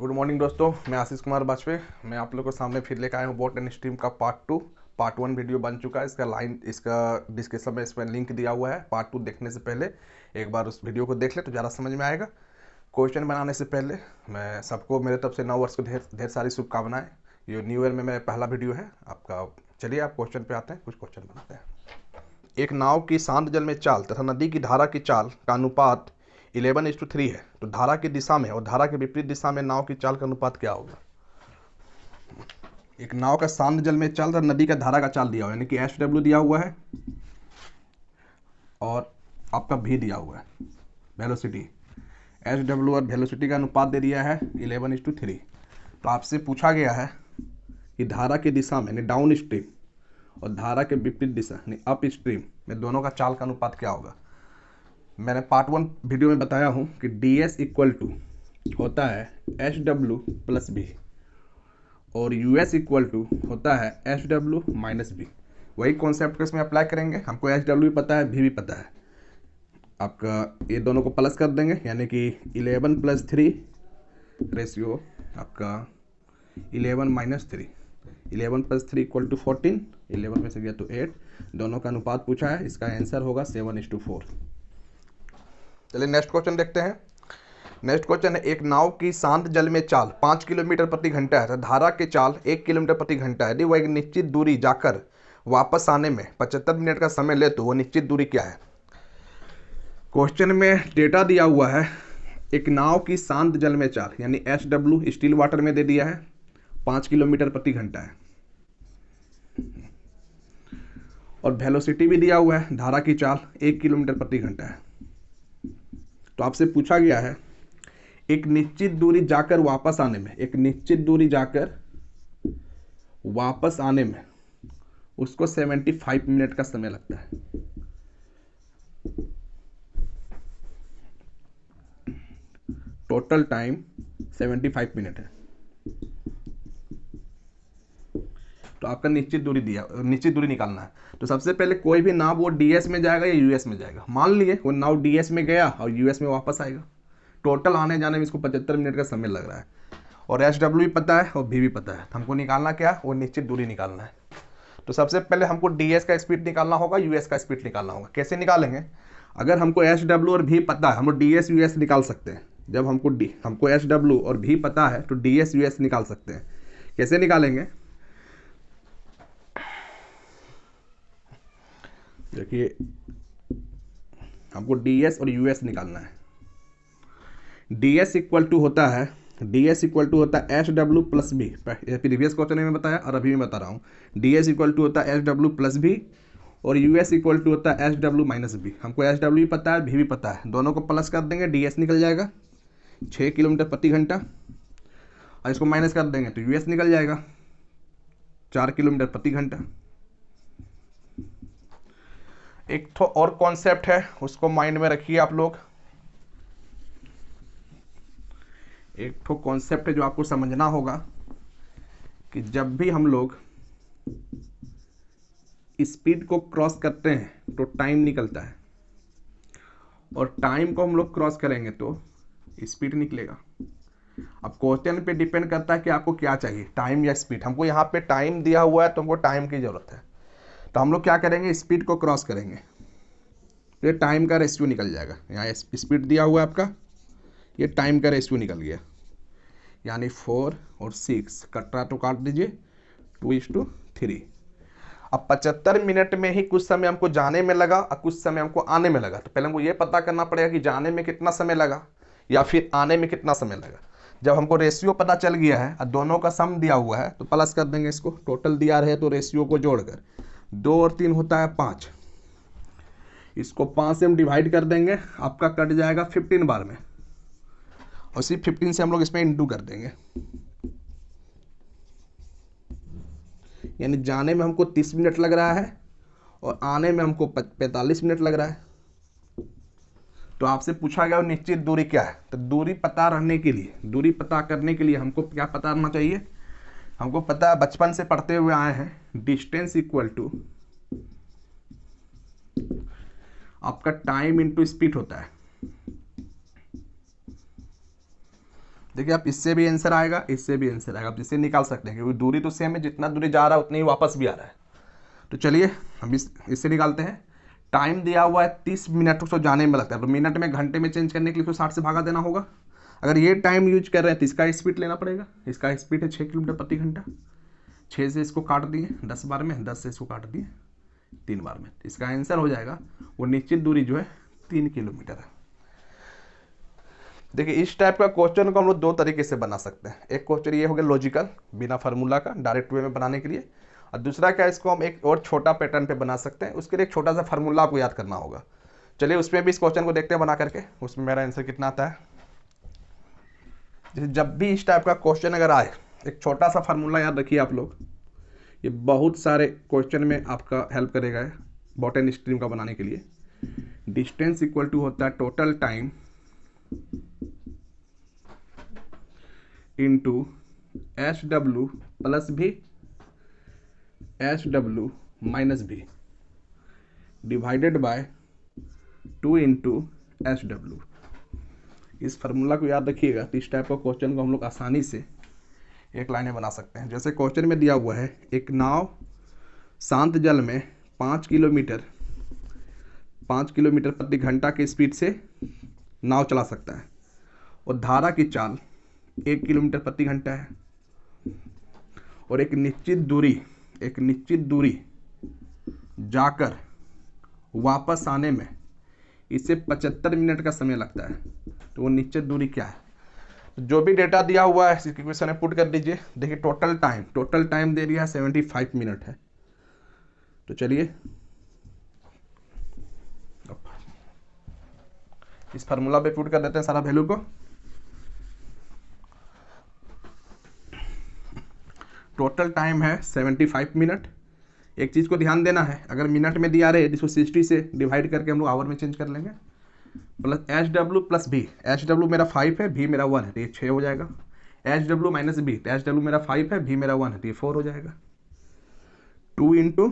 Good morning दोस्तों, मैं आशीष कुमार बाजपेयी। मैं आप लोगों के सामने फिर लेकर आया हूँ बोट एंड स्ट्रीम का पार्ट 1 वीडियो बन चुका है। इसका डिस्क्रिप्शन में इसमें लिंक दिया हुआ है। पार्ट 2 देखने से पहले एक बार उस वीडियो को देख ले तो ज़्यादा समझ में आएगा। क्वेश्चन बनाने से पहले मैं सबको मेरे तरफ से नव वर्ष को ढेर सारी शुभकामनाएं। ये न्यू ईयर में मेरा पहला वीडियो है आपका। चलिए आप क्वेश्चन पे आते हैं, कुछ क्वेश्चन बनाते हैं। एक नाव की शांत जल में चाल तथा नदी की धारा की चाल का अनुपात 11:3 है, तो धारा की दिशा में और धारा के विपरीत दिशा में नाव की चाल का अनुपात क्या होगा? एक नाव का शांत जल में चाल तथा नदी का धारा का चाल दिया हुआ है, यानी कि HW दिया हुआ है और आपका V दिया हुआ है, वेलोसिटी। HW और वेलोसिटी का अनुपात दे दिया है 11:3। तो आपसे पूछा गया है कि धारा की दिशा में यानी डाउन स्ट्रीम और धारा के विपरीत दिशा यानी अप स्ट्रीम में दोनों का चाल का अनुपात क्या होगा। मैंने पार्ट 1 वीडियो में बताया हूँ कि DS इक्वल टू होता है HW प्लस B और US इक्वल टू होता है HW माइनस B। वही कॉन्सेप्ट को इसमें अप्लाई करेंगे। हमको HW भी पता है, V भी पता है। आपका ये दोनों को प्लस कर देंगे, यानी कि 11+3 रेशियो आपका 11-3। 11+3 इक्वल टू 14। 11 में से गया तो 8। दोनों का अनुपात पूछा है, इसका आंसर होगा 7:4। चलिए नेक्स्ट क्वेश्चन देखते हैं। नेक्स्ट क्वेश्चन है, एक नाव की शांत जल में चाल 5 किलोमीटर प्रति घंटा है, धारा के चाल 1 किलोमीटर प्रति घंटा है। यदि वह एक निश्चित दूरी जाकर वापस आने में 75 मिनट का समय ले तो वो निश्चित दूरी क्या है? क्वेश्चन में डेटा दिया हुआ है, एक नाव की शांत जल में चाल यानी HW स्टील वाटर में दे दिया है 5 किलोमीटर प्रति घंटा है और वेलोसिटी भी दिया हुआ है, धारा की चाल 1 किलोमीटर प्रति घंटा है। तो आपसे पूछा गया है एक निश्चित दूरी जाकर वापस आने में, एक निश्चित दूरी जाकर वापस आने में उसको 75 मिनट का समय लगता है। टोटल टाइम 75 मिनट है। तो आपका निश्चित दूरी निकालना है। तो सबसे पहले कोई भी नाव वो DS में जाएगा या US में जाएगा। मान लिए वो नाव DS में गया और US में वापस आएगा। टोटल आने जाने में इसको 75 मिनट का समय लग रहा है और HW भी पता है और V भी पता है। हमको निकालना क्या है, वो निश्चित दूरी निकालना है। तो सबसे पहले हमको DS का स्पीड निकालना होगा, US का स्पीड निकालना होगा। कैसे निकालेंगे? अगर हमको HW और V पता है, हम DS US निकाल सकते हैं। जब हमको HW और V पता है तो DS US निकाल सकते हैं। कैसे निकालेंगे? देखिए, हमको DS और US निकालना है। DS इक्वल टू होता है HW plus B। Previous question में बताया और अभी मैं बता रहा हूँ। DS इक्वल टू होता है HW प्लस B और US इक्वल टू होता है HW माइनस B। हमको HW भी पता है, V भी पता है। दोनों को प्लस कर देंगे, DS निकल जाएगा 6 किलोमीटर प्रति घंटा और इसको माइनस कर देंगे तो US निकल जाएगा 4 किलोमीटर प्रति घंटा। एक तो और कॉन्सेप्ट है, उसको माइंड में रखिए आप लोग। एक तो कॉन्सेप्ट है जो आपको समझना होगा कि जब भी हम लोग स्पीड को क्रॉस करते हैं तो टाइम निकलता है और टाइम को हम लोग क्रॉस करेंगे तो स्पीड निकलेगा। अब क्वेश्चन पे डिपेंड करता है कि आपको क्या चाहिए, टाइम या स्पीड। हमको यहाँ पे टाइम दिया हुआ है तो हमको टाइम की जरूरत है। तो हम लोग क्या करेंगे, स्पीड को क्रॉस करेंगे तो ये टाइम का रेशियो निकल जाएगा। यहाँ स्पीड दिया हुआ है आपका, ये टाइम का रेशियो निकल गया, यानी 4 और 6 कटरा तो काट दीजिए 2:3। अब 75 मिनट में ही कुछ समय हमको जाने में लगा और कुछ समय हमको आने में लगा। तो पहले हमको ये पता करना पड़ेगा कि जाने में कितना समय लगा या फिर आने में कितना समय लगा। जब हमको रेशियो पता चल गया है और दोनों का सम दिया हुआ है तो प्लस कर देंगे इसको। टोटल दिया रहे तो रेशियो को जोड़कर 2 और 3 होता है 5। इसको 5 से हम डिवाइड कर देंगे, आपका कट जाएगा 15 बार में और उसी 15 से हम लोग इसमें इंटू कर देंगे। यानी जाने में हमको 30 मिनट लग रहा है और आने में हमको 45 मिनट लग रहा है। तो आपसे पूछा गया निश्चित दूरी क्या है। तो दूरी पता करने के लिए हमको क्या पता रहना चाहिए? हमको पता है, बचपन से पढ़ते हुए आए हैं, डिस्टेंस इक्वल टू आपका टाइम इंटू स्पीड होता है। देखिए आप इससे भी आंसर आएगा, इससे भी आंसर आएगा, आप जिससे निकाल सकते हैं क्योंकि दूरी तो सेम है, जितना दूरी जा रहा है उतनी ही वापस भी आ रहा है। तो चलिए हम इससे निकालते हैं। टाइम दिया हुआ है 30 मिनट उसको जाने में लगता है, तो मिनट में घंटे में चेंज करने के लिए तो 60 से भागा देना होगा। अगर ये टाइम यूज कर रहे हैं तो इसका स्पीड लेना पड़ेगा। इसका स्पीड है 6 किलोमीटर प्रति घंटा। 6 से इसको काट दिए 10 बार में, 10 से इसको काट दिए 3 बार में। इसका आंसर हो जाएगा वो निश्चित दूरी जो है 3 किलोमीटर है। देखिए इस टाइप का क्वेश्चन को हम लोग दो तरीके से बना सकते हैं। एक क्वेश्चन ये हो गया लॉजिकल, बिना फार्मूला का, डायरेक्ट वे में बनाने के लिए। और दूसरा क्या, इसको हम एक और छोटा पैटर्न पे बना सकते हैं। उसके लिए एक छोटा सा फार्मूला आपको याद करना होगा। चलिए उसमें भी इस क्वेश्चन को देखते हैं बना करके, उसमें मेरा आंसर कितना आता है। जैसे जब भी इस टाइप का क्वेश्चन अगर आए, एक छोटा सा फार्मूला याद रखिए आप लोग, ये बहुत सारे क्वेश्चन में आपका हेल्प करेगा बॉटन स्ट्रीम का बनाने के लिए। डिस्टेंस इक्वल टू होता है total time into SW plus भी SW माइनस भी डिवाइडेड बाय 2 इंटू SW। इस फार्मूला को याद रखिएगा तो इस टाइप का क्वेश्चन को हम लोग आसानी से एक लाइन में बना सकते हैं। जैसे क्वेश्चन में दिया हुआ है एक नाव शांत जल में 5 किलोमीटर प्रति घंटा के स्पीड से नाव चला सकता है और धारा की चाल 1 किलोमीटर प्रति घंटा है और एक निश्चित दूरी जाकर वापस आने में इसे 75 मिनट का समय लगता है। तो वो निश्चित दूरी क्या है? जो भी डेटा दिया हुआ है इस इक्वेशन में पुट कर दीजिए। देखिए टोटल टाइम दे दिया है 75 मिनट है। तो चलिए इस फार्मूला पे पुट कर देते हैं सारा वैल्यू को। टोटल टाइम है 75 मिनट। एक चीज़ को ध्यान देना है, अगर मिनट में दिया रहे जिसको 60 से डिवाइड करके हम लोग आवर में चेंज कर लेंगे। प्लस SW प्लस भी, SW मेरा 5 है, भी मेरा 1 है तो ये 6 हो जाएगा। SW माइनस भी, तो SW मेरा 5 है, भी मेरा 1 है तो ये 4 हो जाएगा। 2 इंटू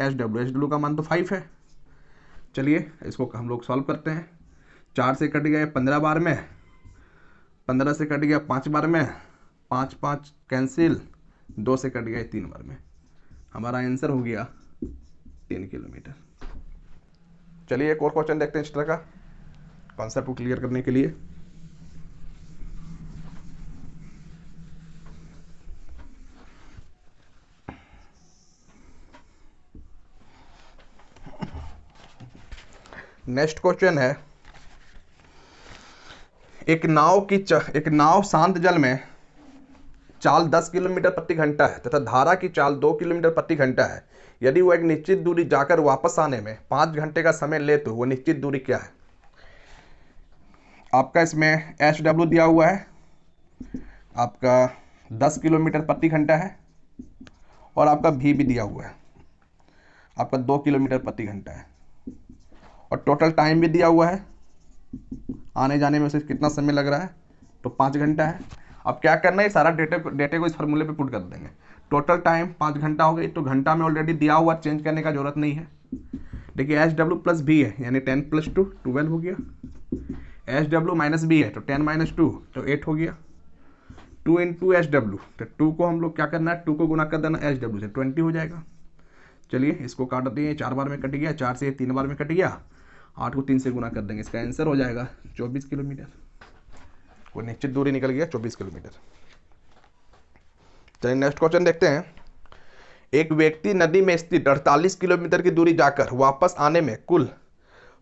SW का मान तो 5 है। चलिए इसको हम लोग सॉल्व करते हैं। 4 से कट गया 15 बार में, 15 से कट गया 5 बार में, 5 5 कैंसिल, 2 से कट गया 3 बार में। हमारा आंसर हो गया 3 किलोमीटर। चलिए एक और क्वेश्चन देखते हैं इस तरह का, कॉन्सेप्ट को क्लियर करने के लिए। नेक्स्ट क्वेश्चन है एक नाव शांत जल में चाल 10 किलोमीटर प्रति घंटा है तथा धारा की चाल 2 किलोमीटर प्रति घंटा है। यदि वो एक निश्चित दूरी जाकर वापस आने में 5 घंटे का समय ले तो वो निश्चित दूरी क्या है? आपका इसमें SW दिया हुआ है, आपका 10 किलोमीटर प्रति घंटा है और आपका भी दिया हुआ है, आपका 2 किलोमीटर प्रति घंटा है और टोटल टाइम भी दिया हुआ है, आने जाने में उसे कितना समय लग रहा है तो 5 घंटा है। अब क्या करना है, सारा डेटे को इस फार्मूले पे पुट कर देंगे। टोटल टाइम 5 घंटा हो गई तो घंटा में ऑलरेडी दिया हुआ, चेंज करने का जरूरत नहीं है। देखिए SW प्लस भी है यानी 10 प्लस 2 12 हो गया। SW माइनस भी है तो 10 माइनस 2 तो 8 हो गया। 2 इंटू SW, तो 2 को हम लोग क्या करना है, 2 को गुना कर देना SW से, 20 हो जाएगा। चलिए इसको काट दिए, 4 बार में कट गया, 4 से 3 बार में कट गया, 8 को 3 से गुना कर देंगे। इसका आंसर हो जाएगा 24 किलोमीटर। वो निश्चित दूरी निकल गया 24 किलोमीटर। चलिए नेक्स्ट क्वेश्चन देखते हैं। एक व्यक्ति नदी में स्थित 48 किलोमीटर की दूरी जाकर वापस आने में कुल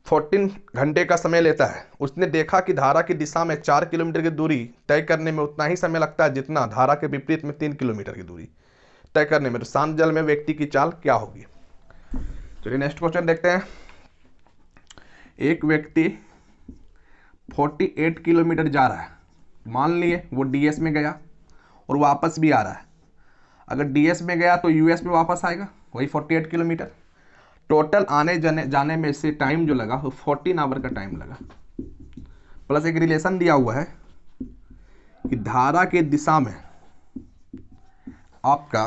14 घंटे का समय लेता है। उसने देखा कि धारा की दिशा में 4 किलोमीटर की दूरी तय करने में उतना ही समय लगता है जितना धारा के विपरीत में 3 किलोमीटर की दूरी तय करने में। तो शांत जल में व्यक्ति की चाल क्या होगी? चलिए नेक्स्ट क्वेश्चन देखते हैं। एक व्यक्ति 48 किलोमीटर जा रहा है, मान लिए वो DS में गया और वापस भी आ रहा है। अगर DS में गया तो US में वापस आएगा, वही 48 किलोमीटर। टोटल आने जाने में से टाइम जो लगा वो 14 आवर का टाइम लगा। प्लस एक रिलेशन दिया हुआ है कि धारा के दिशा में आपका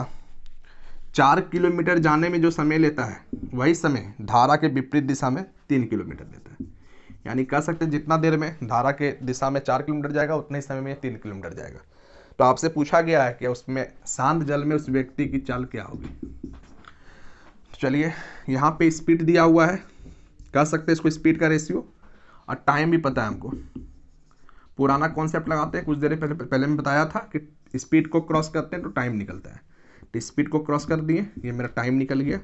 4 किलोमीटर जाने में जो समय लेता है वही समय धारा के विपरीत दिशा में 3 किलोमीटर लेता है। यानी कह सकते हैं जितना देर में धारा के दिशा में 4 किलोमीटर जाएगा उतने ही समय में 3 किलोमीटर जाएगा। तो आपसे पूछा गया है कि उसमें शांत जल में उस व्यक्ति की चाल क्या होगी। तो चलिए यहाँ पे स्पीड दिया हुआ है, कह सकते हैं इसको स्पीड का रेशियो, और टाइम भी पता है हमको। पुराना कॉन्सेप्ट लगाते हैं, कुछ देर पहले मैं बताया था कि स्पीड को क्रॉस करते हैं तो टाइम निकलता है। तो स्पीड को क्रॉस कर दिए, ये मेरा टाइम निकल गया।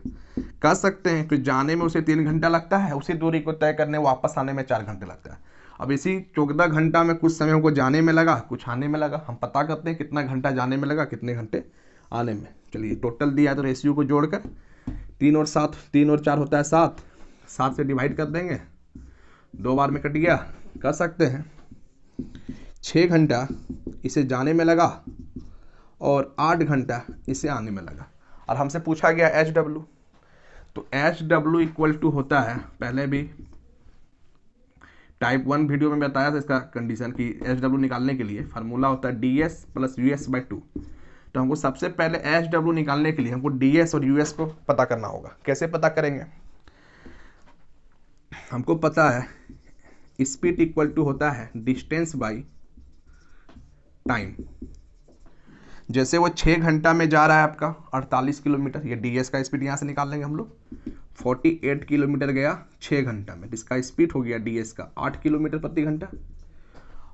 कह सकते हैं कि जाने में उसे 3 घंटा लगता है, उसी दूरी को तय करने वापस आने में 4 घंटे लगता है। अब इसी 14 घंटा में कुछ समय हमको जाने में लगा, कुछ आने में लगा। हम पता करते हैं कितना घंटा जाने में लगा, कितने घंटे आने में। चलिए टोटल दिया है तो रेशियो को जोड़कर 3 और 7, 3 और 4 होता है 7, 7 से डिवाइड कर देंगे, 2 बार में कट गया। कह सकते हैं 6 घंटा इसे जाने में लगा और 8 घंटा इसे आने में लगा। और हमसे पूछा गया HW, तो HW इक्वल टू होता है, पहले भी टाइप 1 वीडियो में बताया था इसका कंडीशन कि HW निकालने के लिए फार्मूला होता है DS प्लस US/2। तो हमको सबसे पहले HW निकालने के लिए हमको DS और US को पता करना होगा। कैसे पता करेंगे? हमको पता है स्पीड इक्वल टू होता है डिस्टेंस बाई टाइम। जैसे वो 6 घंटा में जा रहा है आपका 48 किलोमीटर, ये DS का स्पीड यहाँ से निकाल लेंगे हम लोग। 48 किलोमीटर गया 6 घंटा में, इसका स्पीड हो गया DS का 8 किलोमीटर प्रति घंटा।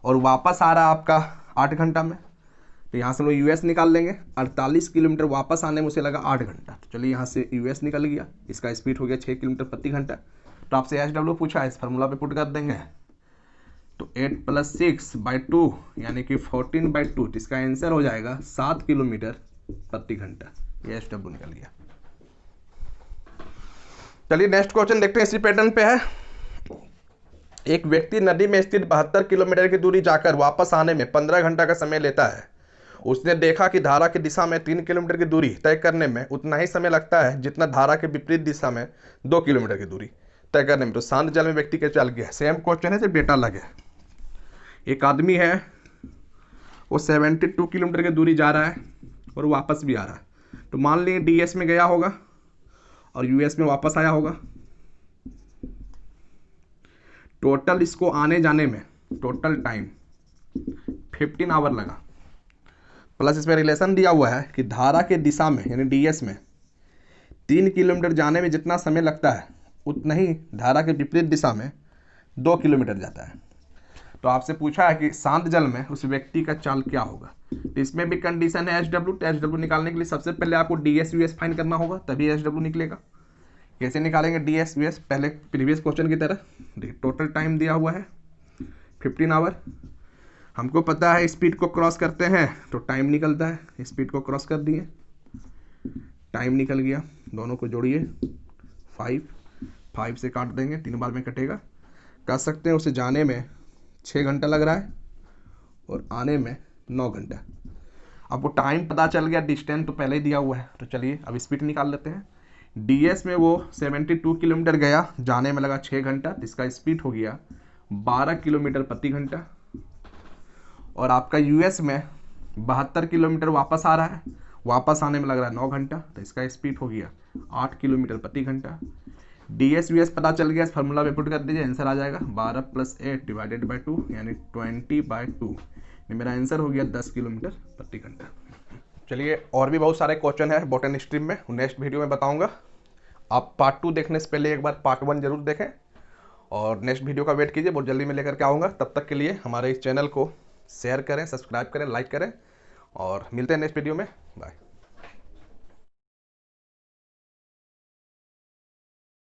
और वापस आ रहा है आपका 8 घंटा में, तो यहाँ से हम लोग US निकाल लेंगे। 48 किलोमीटर वापस आने में उसे लगा 8 घंटा, तो चलिए यहाँ से US निकल गया, इसका स्पीड हो गया 6 किलोमीटर प्रति घंटा। तो आपसे HW पूछा है, इस फार्मूला पे पुट कर देंगे। तो 8 + 6/2 यानी कि 14/2, तो इसका आंसर हो जाएगा 7 किलोमीटर प्रति घंटा। ये HW निकल गया। चलिए नेक्स्ट क्वेश्चन देखते हैं, इसी पैटर्न पे है। एक व्यक्ति नदी में स्थित 72 किलोमीटर की दूरी जाकर वापस आने में 15 घंटा का समय लेता है। उसने देखा कि धारा की दिशा में 3 किलोमीटर की दूरी तय करने में उतना ही समय लगता है जितना धारा के विपरीत दिशा में 2 किलोमीटर की दूरी तय करने में। तो शांत जल में व्यक्ति के चल गया। सेम क्वेश्चन है, सिर्फ डेटा अलग है। एक आदमी है, वो 72 किलोमीटर की दूरी जा रहा है और वापस भी आ रहा है। तो मान लीजिए DS में गया होगा और US में वापस आया होगा। टोटल इसको आने जाने में टोटल टाइम 15 आवर लगा। प्लस इसमें रिलेशन दिया हुआ है कि धारा के दिशा में यानी DS में 3 किलोमीटर जाने में जितना समय लगता है उतना ही धारा के विपरीत दिशा में 2 किलोमीटर जाता है। तो आपसे पूछा है कि शांत जल में उस व्यक्ति का चाल क्या होगा। तो इसमें भी कंडीशन है HW। तो HW निकालने के लिए सबसे पहले आपको DS US फाइंड करना होगा, तभी HW निकलेगा। कैसे निकालेंगे DS US? पहले प्रीवियस क्वेश्चन की तरह देखिए, टोटल टाइम दिया हुआ है 15 आवर। हमको पता है स्पीड को क्रॉस करते हैं तो टाइम निकलता है। स्पीड को क्रॉस कर दिए, टाइम निकल गया। दोनों को जोड़िए, 5 से काट देंगे, 3 बार में कटेगा। कह सकते हैं उसे जाने में 6 घंटा लग रहा है और आने में 9 घंटा। आपको टाइम पता चल गया, डिस्टेंस तो पहले ही दिया हुआ है। तो चलिए अब स्पीड निकाल लेते हैं। DS में वो 72 किलोमीटर गया, जाने में लगा 6 घंटा, तो इसका स्पीड हो गया 12 किलोमीटर प्रति घंटा। और आपका US में 72 किलोमीटर वापस आ रहा है, वापस आने में लग रहा है 9 घंटा, तो इसका स्पीड हो गया 8 किलोमीटर प्रति घंटा। DS US पता चल गया, इस फार्मूला पे पुट कर दीजिए, आंसर आ जाएगा 12 + 8 डिवाइडेड बाई 2 यानी 20/2। ये मेरा आंसर हो गया 10 किलोमीटर प्रति घंटा। चलिए और भी बहुत सारे क्वेश्चन है बॉटनी स्ट्रीम में, नेक्स्ट वीडियो में बताऊंगा। आप पार्ट 2 देखने से पहले एक बार पार्ट 1 जरूर देखें और नेक्स्ट वीडियो का वेट कीजिए, बहुत जल्दी मैं लेकर के आऊँगा। तब तक के लिए हमारे इस चैनल को शेयर करें, सब्सक्राइब करें, लाइक करें और मिलते हैं नेक्स्ट वीडियो में। बाय।